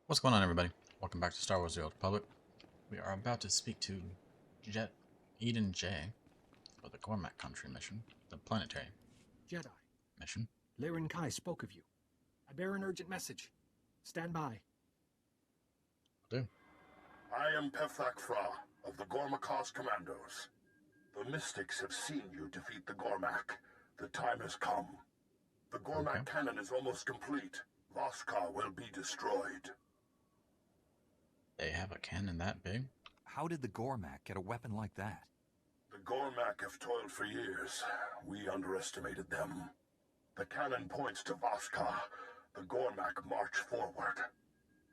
What's going on, everybody? Welcome back to Star Wars: The Old Republic. We are about to speak to Eden J for the Gormak Country mission, the planetary Jedi. mission. Laren Kai spoke of you. I bear an urgent message. Stand by. Will do. I am Pefthak Fra of the Gormakos Commandos. The Mystics have seen you defeat the Gormak. The time has come. The Gormak cannon is almost complete. Voss will be destroyed. They have a cannon that big? How did the Gormak get a weapon like that? The Gormak have toiled for years. We underestimated them. The cannon points to Voska. The Gormak march forward.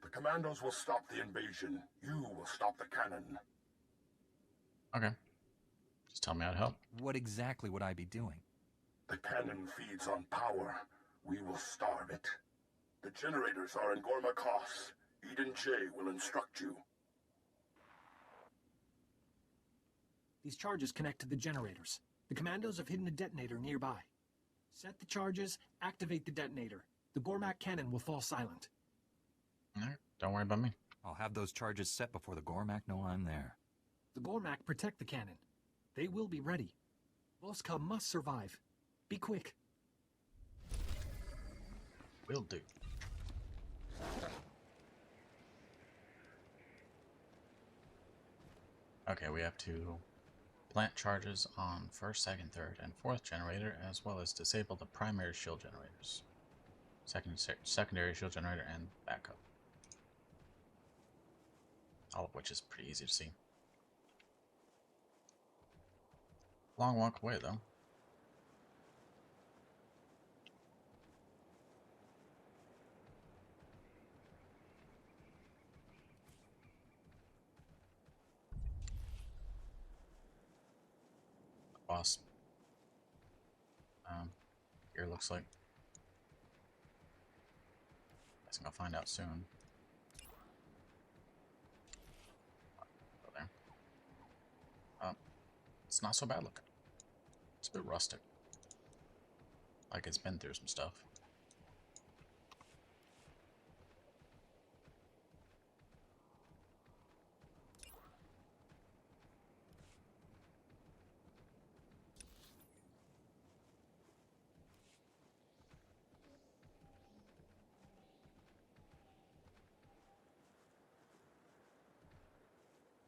The Commandos will stop the invasion. You will stop the cannon. Okay. Just tell me how to help. What exactly would I be doing? The cannon feeds on power. We will starve it. The generators are in Gormakos. Eden J will instruct you. These charges connect to the generators. The Commandos have hidden a detonator nearby. Set the charges, activate the detonator. The Gormak cannon will fall silent. Alright, don't worry about me. I'll have those charges set before the Gormak know I'm there. The Gormak protect the cannon. They will be ready. Voska must survive. Be quick. Will do. Okay, we have to plant charges on first, second, third, and fourth generator, as well as disable the primary shield generators. Secondary shield generator and backup. All of which is pretty easy to see. Long walk away, though. Boss. Here looks like. Guessing I'll find out soon. Go there. It's not so bad looking. It's a bit rustic. Like it's been through some stuff.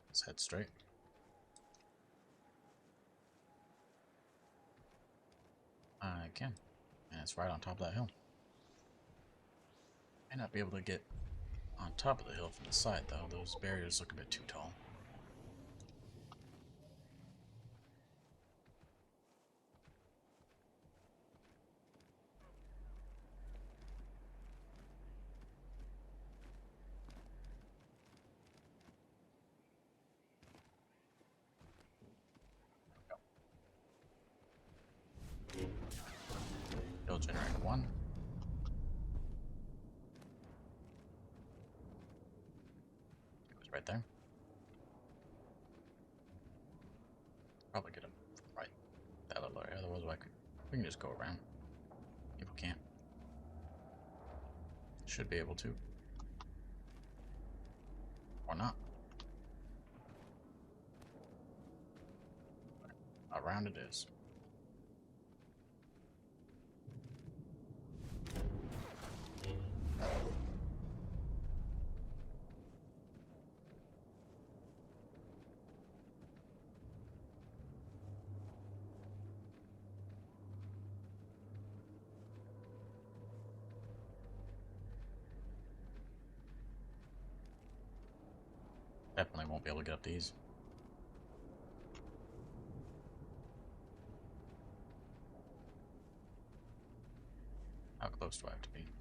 Let's head straight. I can. And it's right on top of that hill. May not be able to get on top of the hill from the side, though. Those barriers look a bit too tall. Hill generator 1. It was right there. Probably get him right that little area, otherwise we can just go around. People can't. Should be able to. Or not. Around it is. Definitely won't be able to get up these. How close do I have to be?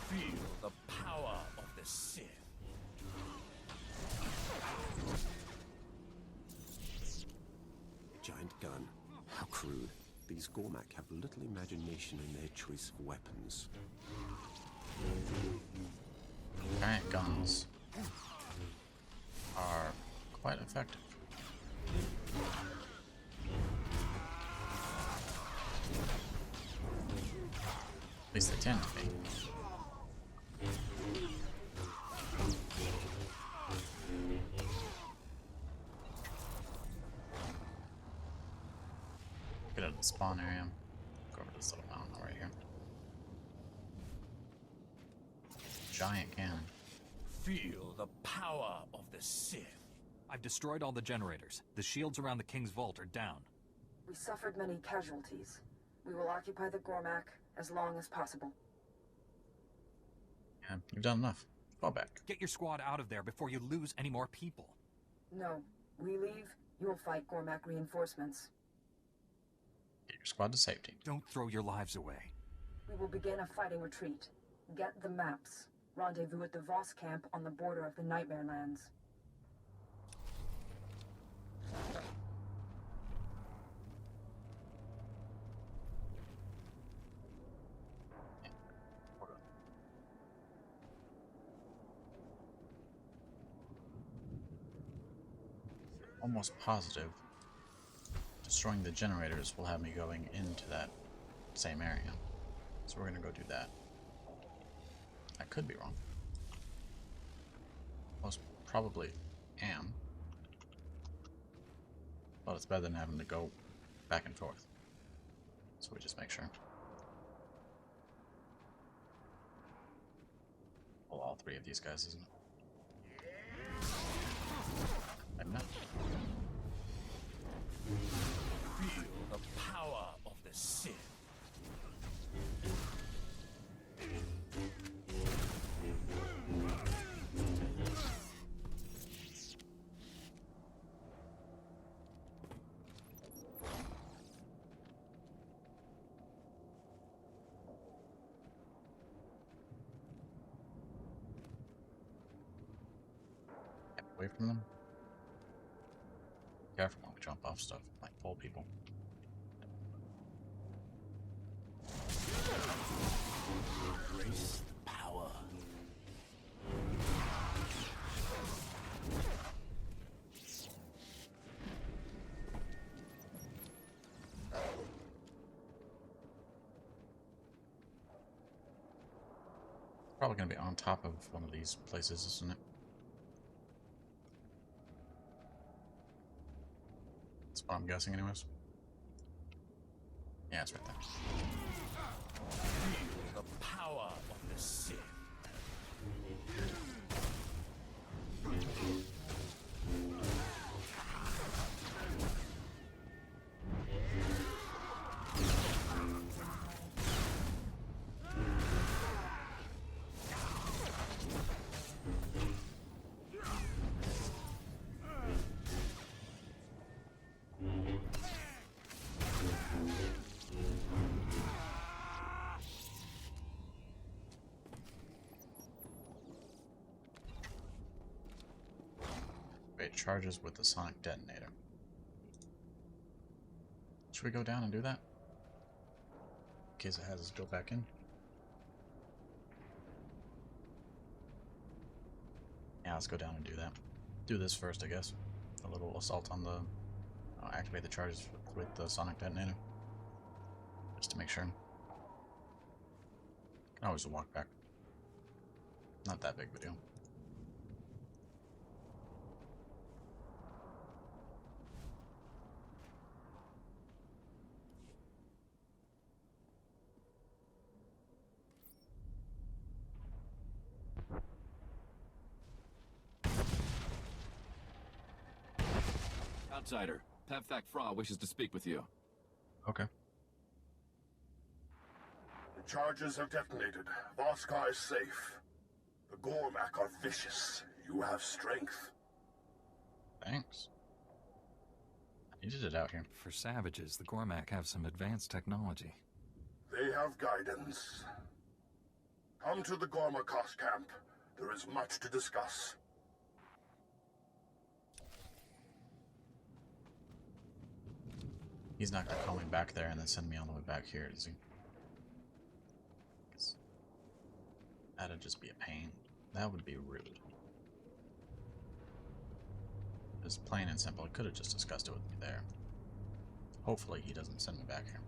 Feel the power of the Sith. Giant gun. How crude. These Gormak have little imagination in their choice of weapons. Giant guns are quite effective. At least they tend to be. Get out of the spawn area. Go over to this little mountain right here. Giant cannon. Feel the power of the Sith. I've destroyed all the generators. The shields around the King's Vault are down. We suffered many casualties. We will occupy the Gormak as long as possible. Yeah, you've done enough. Fall back. Get your squad out of there before you lose any more people. No, we leave, you'll fight Gormak reinforcements. Get your squad to safety. Don't throw your lives away. We will begin a fighting retreat. Get the maps. Rendezvous at the Voss camp on the border of the Nightmare Lands. Almost positive destroying the generators will have me going into that same area. So we're gonna go do that. I could be wrong. Most probably am. But it's better than having to go back and forth. So we just make sure. Well, all three of these guys, isn't it? Maybe not. Feel the power of the Sith. Away from them. Careful when we jump off stuff, like pull people. Embrace the power. Probably going to be on top of one of these places, isn't it? That's what I'm guessing anyways. Yeah, it's right there. Feel the power of the Sith. Wait, charges with the sonic detonator. Should we go down and do that? In case it has us go back in. Yeah, let's go down and do that. Do this first, I guess. A little assault on the... activate the charges with the sonic detonator. Just to make sure. Can always walk back. Not that big of a deal. Outsider, Pevthak Fra wishes to speak with you. Okay. The charges have detonated. Voska is safe. The Gormak are vicious. You have strength. Thanks. I needed it out here. For savages, the Gormak have some advanced technology. They have guidance. Come to the Gormakos camp. There is much to discuss. He's not gonna call me back there and then send me all the way back here, is he? That'd just be a pain. That would be rude. Just plain and simple. I could have just discussed it with me there. Hopefully he doesn't send me back here.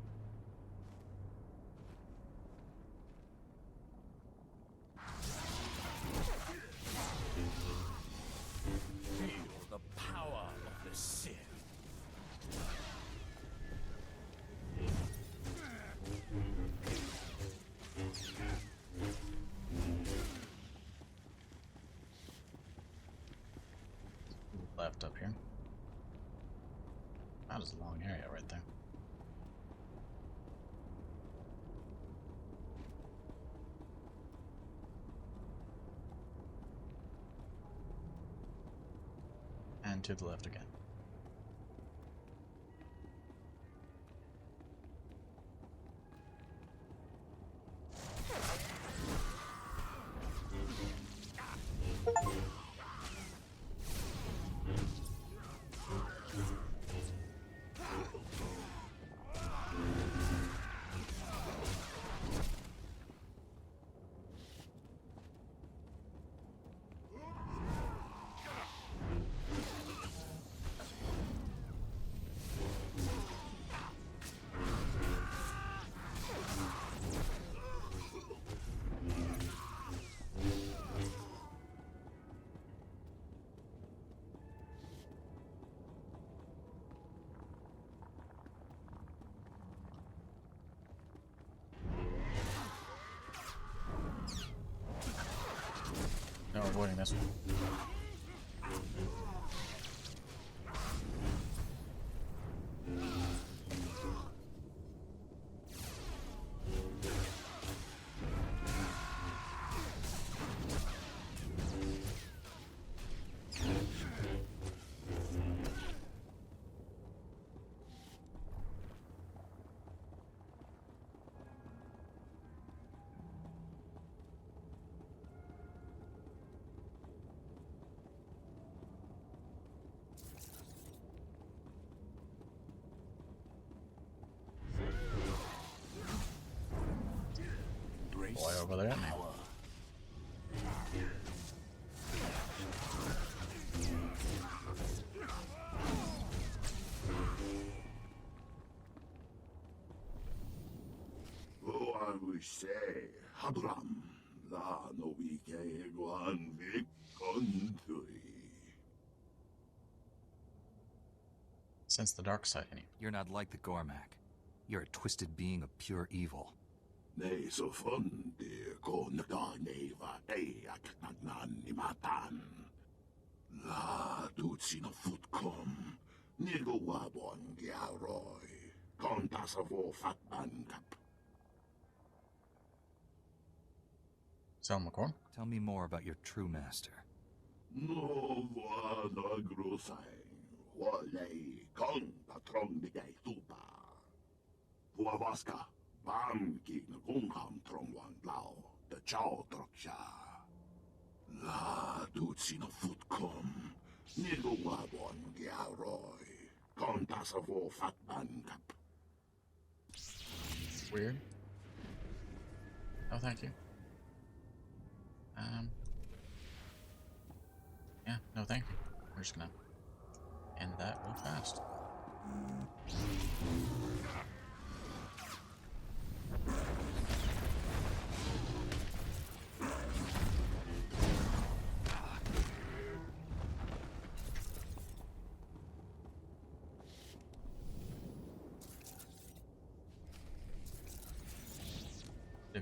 left up here. That is a long area right there. And to the left again. No avoiding this one. Boy over there. Oh, I wish say, Habram, la no wike eguan vik country. Sense the dark side in you. You're not like the Gormak. You're a twisted being of pure evil. Nei so fun de konda neva eak nan imatan. La dutsina futkom, nigo wabon giaroy, kontasavo fatban kap. Selmacorn? Tell me more about your true master. No vada grosai, walei kon patron de gay tupa. Vuavaska, bam gegen Rumkam tromwan blau, de chow troksha. La dutsina futkom, nigo wabon giaroy, kontasavo fatban kap. Weird. Oh, thank you. Yeah, no thank you. We're just gonna end that real fast.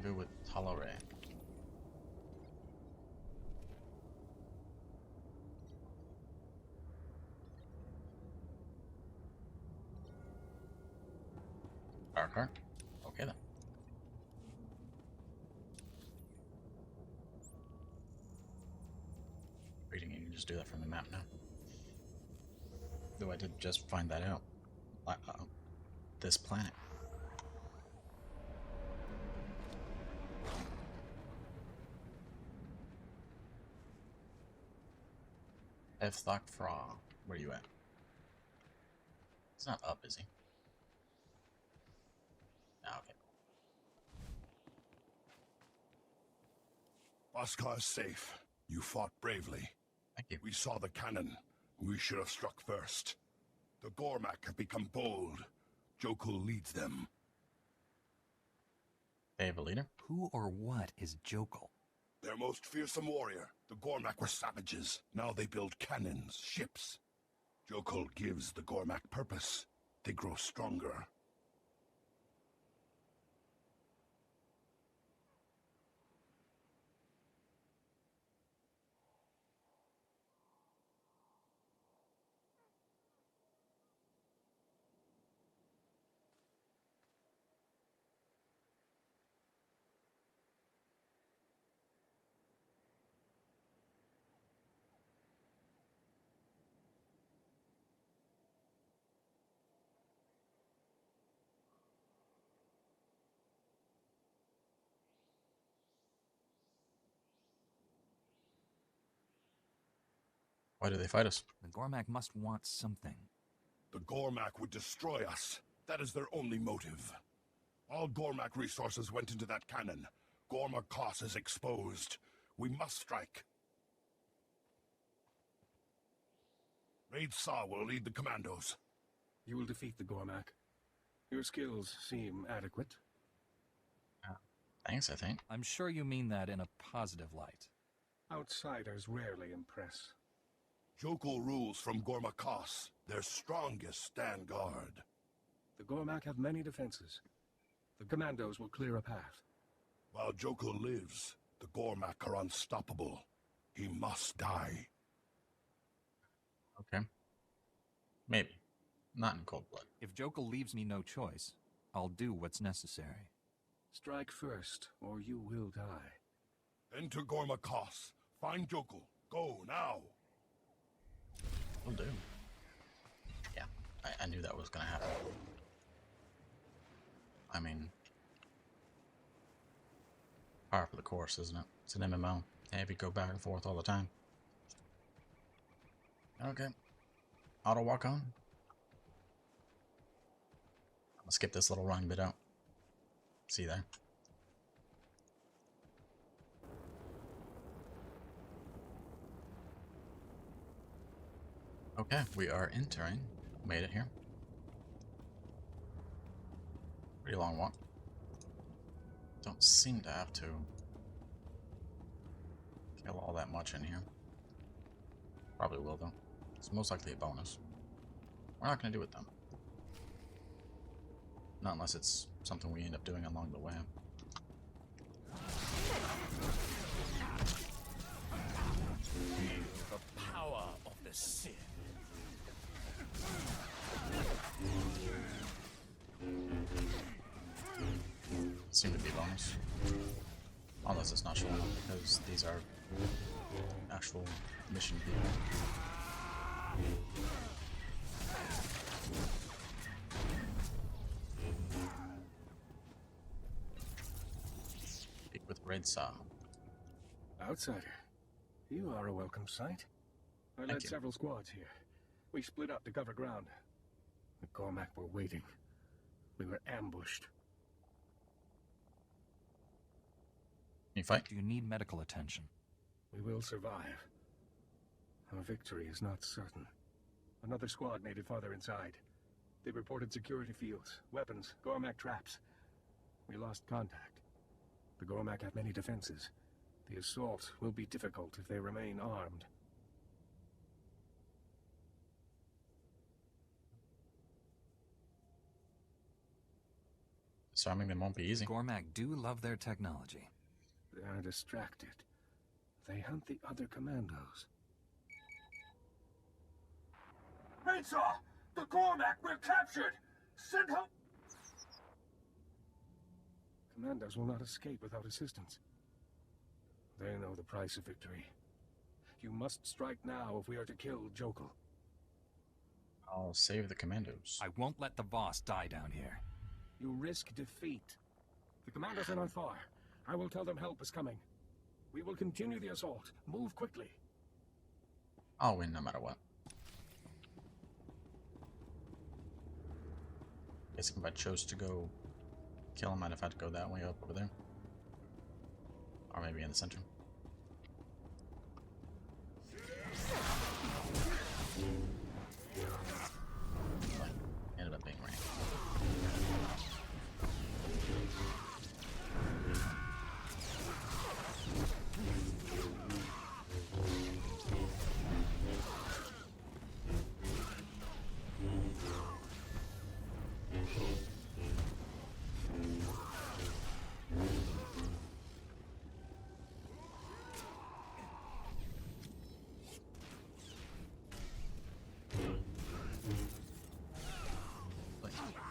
Rendezvous with Talore. Darker. Okay then. Reading, you can just do that from the map now. Though I did just find that out. This planet. SWTOR, where you at? It's not up, is he? Ah, okay. Oscar is safe. You fought bravely. Thank you. We saw the cannon. We should have struck first. The Gormak have become bold. Jokul leads them. They have a leader? Who or what is Jokul? Their most fearsome warrior. The Gormak were savages. Now they build cannons, ships. Jokul gives the Gormak purpose. They grow stronger. Why do they fight us? The Gormak must want something. The Gormak would destroy us. That is their only motive. All Gormak resources went into that cannon. Gorma Koss is exposed. We must strike. Raid Saw will lead the commandos. You will defeat the Gormak. Your skills seem adequate. Thanks, I think. I'm sure you mean that in a positive light. Outsiders rarely impress. Jokul rules from Gorma Koss. Their strongest stand guard. The Gormak have many defenses. The commandos will clear a path. While Jokul lives, the Gormak are unstoppable. He must die. Okay. Maybe. Not in cold blood. If Jokul leaves me no choice, I'll do what's necessary. Strike first, or you will die. Enter Gorma Koss. Find Jokul. Go now. Will do. Yeah, I knew that was gonna happen. I mean, par for the course, isn't it? It's an MMO. Have you go back and forth all the time. Okay. Auto walk on. I'm gonna skip this little running bit out. See you there. Okay, we are entering. Made it here. Pretty long walk. Don't seem to have to kill all that much in here. Probably will though. It's most likely a bonus. We're not going to do it then. Not unless it's something we end up doing along the way. The power of the Sith. Seem to be a bonus. Unless it's not showing up because these are actual mission people. Speak with Red Saw. Outsider, you are a welcome sight. I led you. several squads here. We split up to cover ground. The Gormak were waiting. We were ambushed. Can you fight? Do you need medical attention? We will survive. Our victory is not certain. Another squad made it farther inside. They reported security fields, weapons, Gormak traps. We lost contact. The Gormak have many defenses. The assault will be difficult if they remain armed. Disarming them won't be easy. Gormak do love their technology. They are distracted. They hunt the other commandos. Raidsaw! The Gormak! We're captured! Send help! Commandos will not escape without assistance. They know the price of victory. You must strike now if we are to kill Jokul. I'll save the commandos. I won't let the Voss die down here. You risk defeat. The commandos are not far. I will tell them help is coming. We will continue the assault. Move quickly. I'll win no matter what. Guessing if I chose to go kill him, I'd have had to go that way up over there. Or maybe in the center. But ended up being right.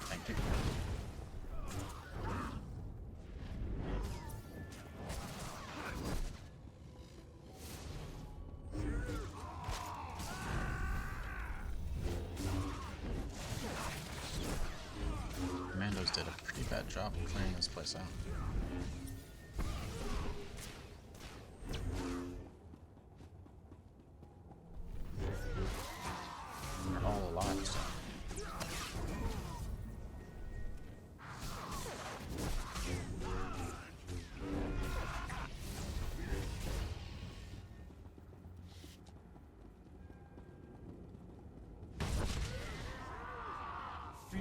Thank you. Commandos did a pretty bad job of clearing this place out.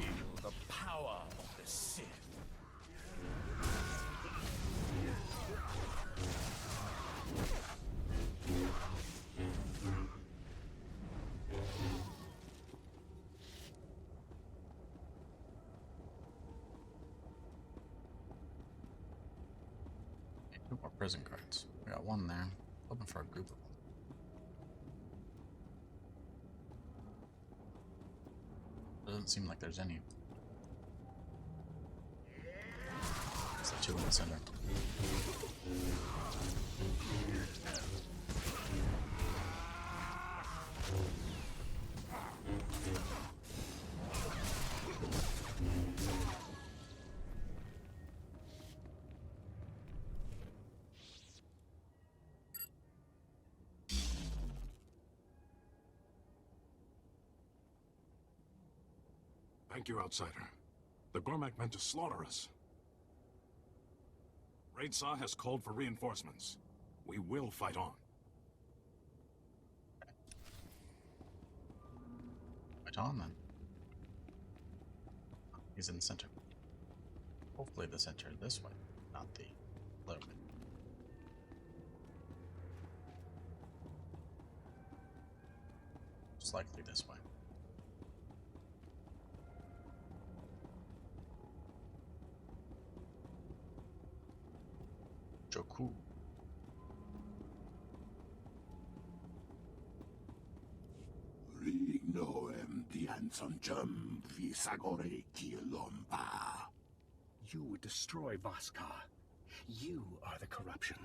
feel the power of the Sith. Two more prison cards. We got one there. Hoping for a group of them. Doesn't seem like there's any. It's the two in the center. Thank you, Outsider. The Gormak meant to slaughter us. Raidsaw has called for reinforcements. We will fight on. Fight on then. He's in the center. Hopefully the center this way, not the other way. Most likely this way. Joku. Rignoem diansonchum visagore kilomba. You would destroy Voska. You are the corruption.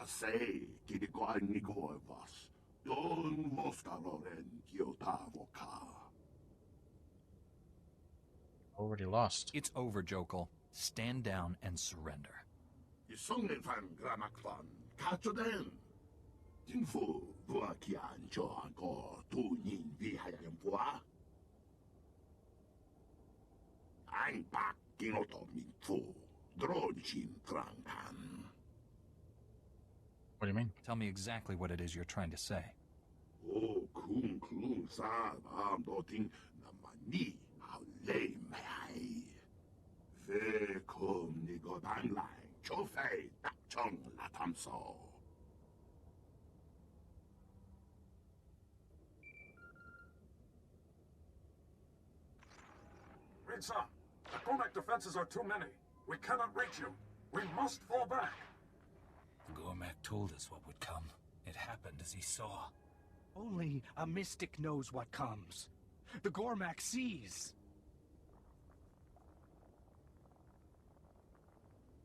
Say, kidikoanigor Voss. Don mostaroren kiotavoka. Already lost. It's over, Jokal. Stand down and surrender. Isungen van gramakvan, kachoden. Jinfu, vuakian johanko, tunin vihayempua. Ein pak kinoto minfu, drojin trankan. What do you mean? Tell me exactly what it is you're trying to say. O kung klung sa am doting namani haulei mai. Ve kum nigo banglai. Chofei dakchong latamso. Raidsaw, the Gormak defenses are too many. We cannot reach you. We must fall back. Gormak told us what would come. It happened as he saw. Only a mystic knows what comes. The Gormak sees.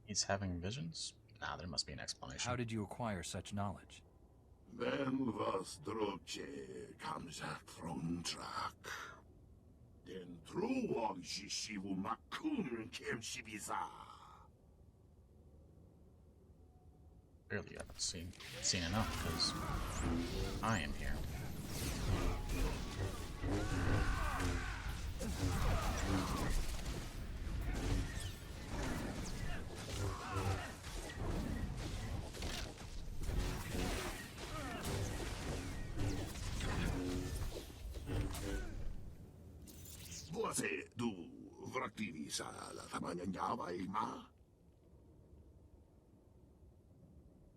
He's having visions? Nah, there must be an explanation. How did you acquire such knowledge? When was Drobche comes at throne track. Then through wag shishivu makun kem shibiza. Clearly, I haven't seen enough because I am here. Voase du vrativi sa la tamanyanyawa ima.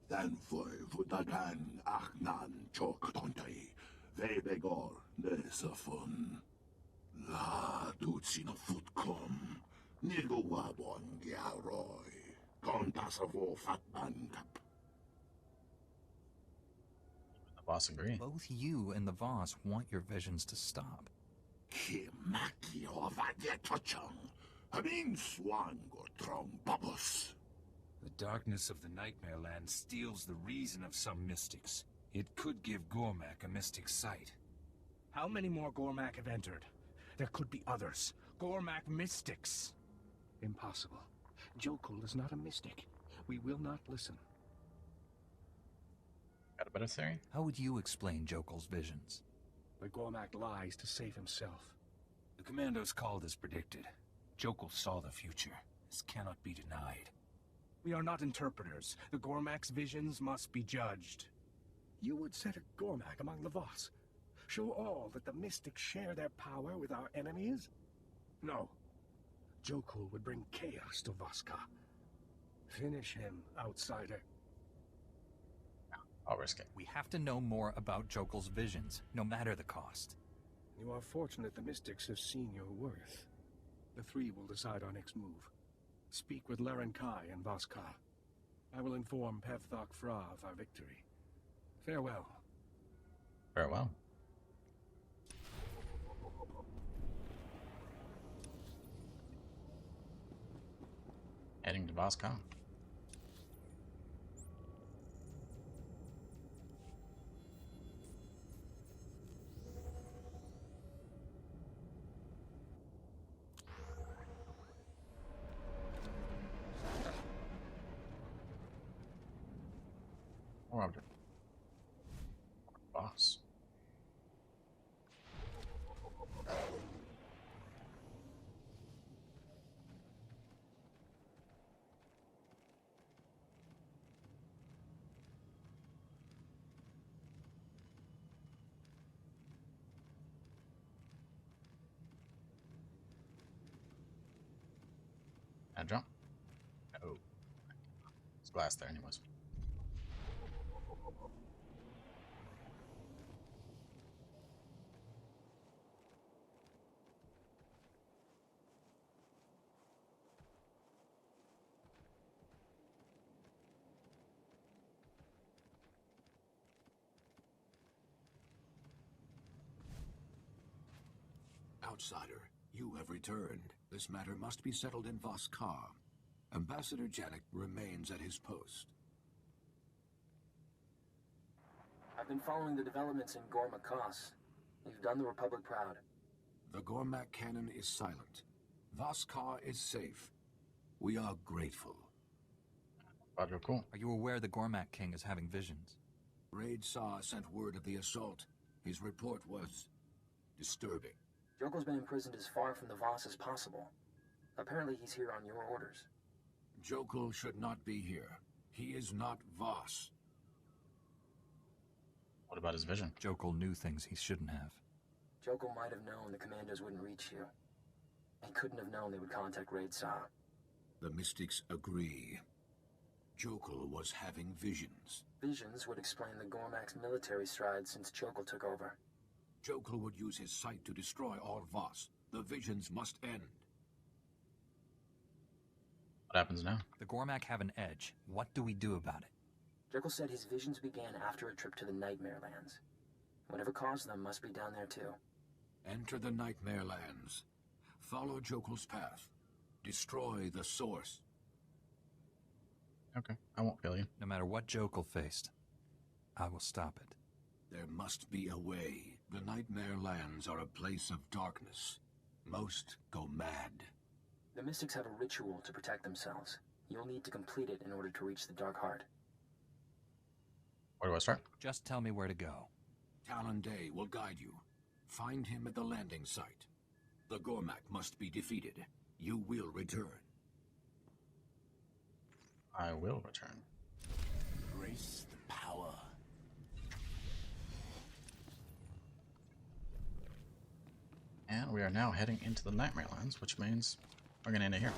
Dan foi vutagan achnan chok tontai. Vebegor nesafun. La dutsino futkom. Nigo wabon giaroy. Kontasavo fatban kap. The boss agree. Both you and the Voss want your visions to stop. Kimaki ovadetochong. Hamin swan go trong babos. The darkness of the Nightmare Land steals the reason of some mystics. It could give Gormak a mystic sight. How many more Gormak have entered? There could be others. Gormak mystics. Impossible. Jokul is not a mystic. We will not listen. Got a better theory? How would you explain Jokal's visions? The Gormak lies to save himself. The commandos called as predicted. Jokal saw the future. This cannot be denied. We are not interpreters. The Gormak's visions must be judged. You would set a Gormak among the Voss. Show all that the mystics share their power with our enemies? No. Jokul would bring chaos to Voska. Finish him, outsider. I'll risk it. We have to know more about Jokul's visions, no matter the cost. You are fortunate the Mystics have seen your worth. The three will decide our next move. Speak with Laren Kai and Voska. I will inform Pevthok Fra of our victory. Farewell. Farewell. Heading to Voss. Or object. Boss. Can I jump? No. There's glass there anyways. Outsider, you have returned. This matter must be settled in Voss. Ambassador Janik remains at his post. I've been following the developments in Gormakos. You've done the Republic proud. The Gormak cannon is silent. Voss is safe. We are grateful. Roger, cool. Are you aware the Gormak King is having visions? Raid Saw sent word of the assault. His report was disturbing. Jokul's been imprisoned as far from the Voss as possible. Apparently he's here on your orders. Jokul should not be here. He is not Voss. What about his vision? Jokul knew things he shouldn't have. Jokul might have known the commandos wouldn't reach you. He couldn't have known they would contact Raid Saw. The Mystics agree. Jokul was having visions. Visions would explain the Gormak's military strides since Jokul took over. Jokul would use his sight to destroy all Voss. The visions must end. What happens now? The Gormak have an edge. What do we do about it? Jokul said his visions began after a trip to the Nightmare Lands. Whatever caused them must be down there too. Enter the Nightmare Lands. Follow Jokul's path. Destroy the source. Okay, I won't kill you. No matter what Jokul faced, I will stop it. There must be a way. The Nightmare Lands are a place of darkness. Most go mad. The Mystics have a ritual to protect themselves. You'll need to complete it in order to reach the Dark Heart. Where do I start? Just tell me where to go. Talon Day will guide you. Find him at the landing site. The Gormak must be defeated. You will return. I will return. Embrace the power. And we are now heading into the Nightmare Lands, which means we're going to end it here.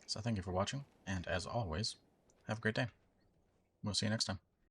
So thank you for watching, and as always, have a great day. We'll see you next time.